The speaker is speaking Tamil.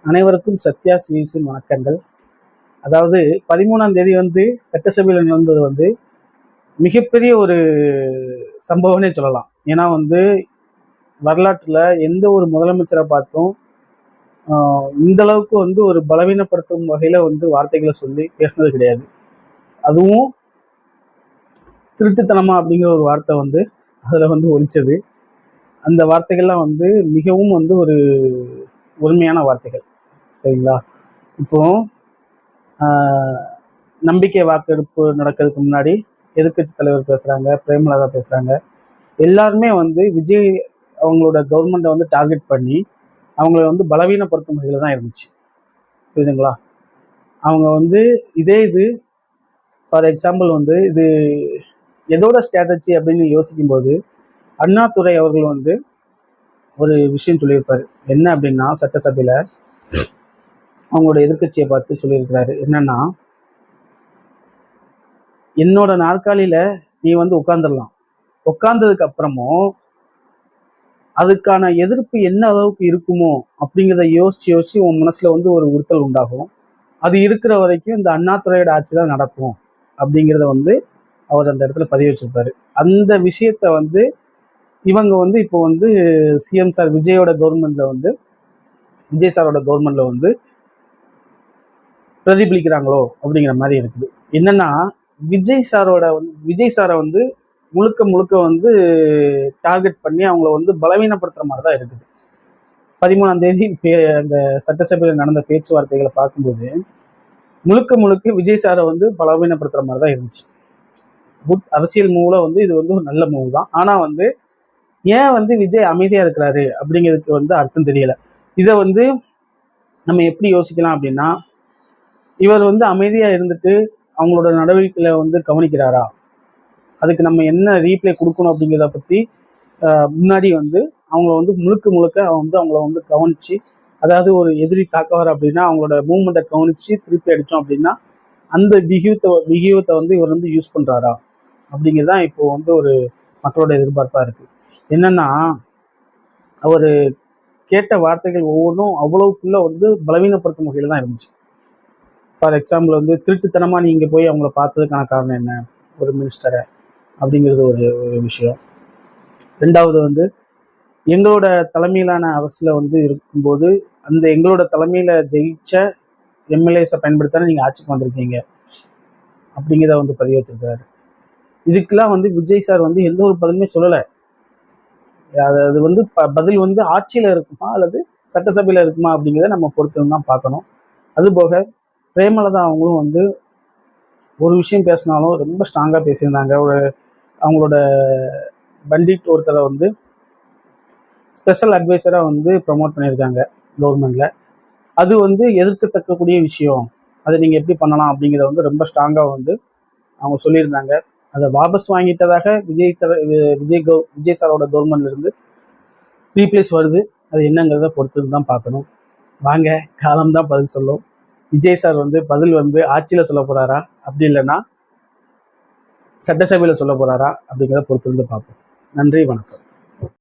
அனைவருக்கும் சத்யா சிவிஸின் வணக்கங்கள். அதாவது 13ஆம் தேதி வந்து சட்டசபையில் நடந்தது வந்து மிகப்பெரிய ஒரு சம்பவம்னே சொல்லலாம். ஏன்னா வந்து வரலாற்றில் எந்த ஒரு முதலமைச்சரை பார்த்தும் இந்த அளவுக்கு வந்து ஒரு பலவீனப்படுத்தும் வகையில் வந்து வார்த்தைகளை சொல்லி பேசினது கிடையாது. அதுவும் திருட்டுத்தனமா அப்படிங்கிற ஒரு வார்த்தை வந்து அதில் வந்து ஒலிச்சது. அந்த வார்த்தைகள்லாம் வந்து மிகவும் வந்து ஒரு உண்மையான வார்த்தைகள். சரிங்களா? இப்போ நம்பிக்கை வாக்கெடுப்பு நடக்கிறதுக்கு முன்னாடி எதிர்கட்சி தலைவர் பேசுகிறாங்க, பிரேமலதா பேசுகிறாங்க. எல்லாருமே வந்து விஜய் அவங்களோட கவர்மெண்ட்டை வந்து டார்கெட் பண்ணி அவங்கள வந்து பலவீனப்படுத்தும் வகையில் தான் இருந்துச்சு. புரியுதுங்களா? அவங்க வந்து இது ஃபார் எக்ஸாம்பிள் வந்து இது எதோட ஸ்ட்ராட்டஜி அப்படின்னு யோசிக்கும்போது அண்ணாதுரை அவர்கள் வந்து ஒரு விஷயம் சொல்லியிருப்பார். என்ன அப்படின்னா, சட்டசபையில் அவங்களோட எதிர்கட்சியை பார்த்து சொல்லியிருக்கிறாரு. என்னன்னா, என்னோட நாற்காலியில நீ வந்து உட்காந்துடலாம், உட்கார்ந்ததுக்கு அப்புறமும் அதுக்கான எதிர்ப்பு என்ன அளவுக்கு இருக்குமோ அப்படிங்கிறத யோசிச்சு உன் மனசுல வந்து ஒரு உறுத்தல் உண்டாகும். அது இருக்கிற வரைக்கும் இந்த அண்ணாதுரையோட ஆட்சி தான் நடக்கும் அப்படிங்கிறத வந்து அவர் அந்த இடத்துல பதிவு வச்சிருப்பாரு. அந்த விஷயத்த வந்து இவங்க வந்து இப்போ வந்து சிஎம் சார் விஜய் சாரோட கவர்மெண்ட்ல வந்து பிரதிபலிக்கிறாங்களோ அப்படிங்கிற மாதிரி இருக்குது. என்னன்னா, விஜய் சாரை வந்து முழுக்க வந்து டார்கெட் பண்ணி அவங்கள வந்து பலவீனப்படுத்துற மாதிரி தான் இருக்குது. 13ஆம் தேதி அந்த சட்டசபையில் நடந்த பேச்சுவார்த்தைகளை பார்க்கும்போது முழுக்க விஜய் சாரை வந்து பலவீனப்படுத்துற மாதிரி தான் இருந்துச்சு. குட் அரசியல் மூவ்ல வந்து இது வந்து ஒரு நல்ல மூவ் தான். ஆனா வந்து ஏன் வந்து விஜய் அமைதியா இருக்கிறாரு அப்படிங்கிறதுக்கு வந்து அர்த்தம் தெரியல. இதை வந்து நம்ம எப்படி யோசிக்கலாம் அப்படின்னா, இவர் வந்து அமைதியா இருந்துட்டு அவங்களோட நடவடிக்கைகளை வந்து கவனிக்கிறாரா, அதுக்கு நம்ம என்ன ரீப்ளை கொடுக்கணும் அப்படிங்கிறத பற்றி முன்னாடி வந்து அவங்கள வந்து முழுக்க அவங்கள வந்து கவனிச்சு, அதாவது ஒரு எதிரி தாக்குவார் அப்படின்னா அவங்களோட மூவ்மெண்ட்டை கவனிச்சு திருப்பி அடித்தோம் அப்படின்னா அந்த விகியூத்தை வந்து இவர் வந்து யூஸ் பண்ணுறாரா அப்படிங்கிறதான் இப்போ வந்து ஒரு மக்களோட எதிர்பார்ப்பாக இருக்குது. என்னன்னா, அவர் கேட்ட வார்த்தைகள் ஒவ்வொன்றும் அவ்வளவுக்குள்ள வந்து பலவீனப்படுத்தும் வகையில் தான் இருந்துச்சு. ஃபார் எக்ஸாம்பிள் வந்து திருட்டுத்தனமாக நீங்கள் போய் அவங்கள பார்த்ததுக்கான காரணம் என்ன, ஒரு மினிஸ்டரை அப்படிங்கிறது ஒரு விஷயம். ரெண்டாவது வந்து எங்களோட தலைமையிலான அரசில் வந்து இருக்கும்போது அந்த எங்களோட தலைமையில் ஜெயிச்ச எம்எல்ஏஸை பயன்படுத்தானே நீங்கள் ஆட்சிக்கு வந்திருக்கீங்க அப்படிங்கிறத வந்து பதிவு வச்சிருக்காரு. இதுக்கெல்லாம் வந்து விஜய் சார் வந்து எந்த ஒரு பதிலுமே சொல்லலை. அது வந்து பதில் வந்து ஆட்சியில் இருக்குமா அல்லது சட்டசபையில் இருக்குமா அப்படிங்கிறத நம்ம பொறுத்து தான் பார்க்கணும். அதுபோக பிரேமலதா அவங்களும் வந்து ஒரு விஷயம் பேசினாலும் ரொம்ப ஸ்ட்ராங்காக பேசியிருந்தாங்க. அவங்களோட பண்டிட் ஒருத்தரை வந்து ஸ்பெஷல் அட்வைசராக வந்து ப்ரமோட் பண்ணியிருக்காங்க கவர்மெண்ட்ல. அது வந்து எதிர்க்கத்தக்கக்கூடிய விஷயம், அதை நீங்கள் எப்படி பண்ணலாம் அப்படிங்கிறத வந்து ரொம்ப ஸ்ட்ராங்காக வந்து அவங்க சொல்லியிருந்தாங்க. அதை வாபஸ் வாங்கிட்டதாக விஜய் சாரோட கவர்மெண்ட்ல இருந்து ரீப்ளேஸ் வருது. அது என்னங்கிறத பொறுத்து தான் பார்க்கணும். வாங்க, காலம்தான் பதில் சொல்லும். விஜய் சார் வந்து பதில் வந்து ஆட்சியில் சொல்ல போறாரா, அப்படி இல்லைன்னா சட்டசபையில் சொல்ல போறாரா அப்படிங்கிறத பொறுத்து பார்ப்போம். நன்றி, வணக்கம்.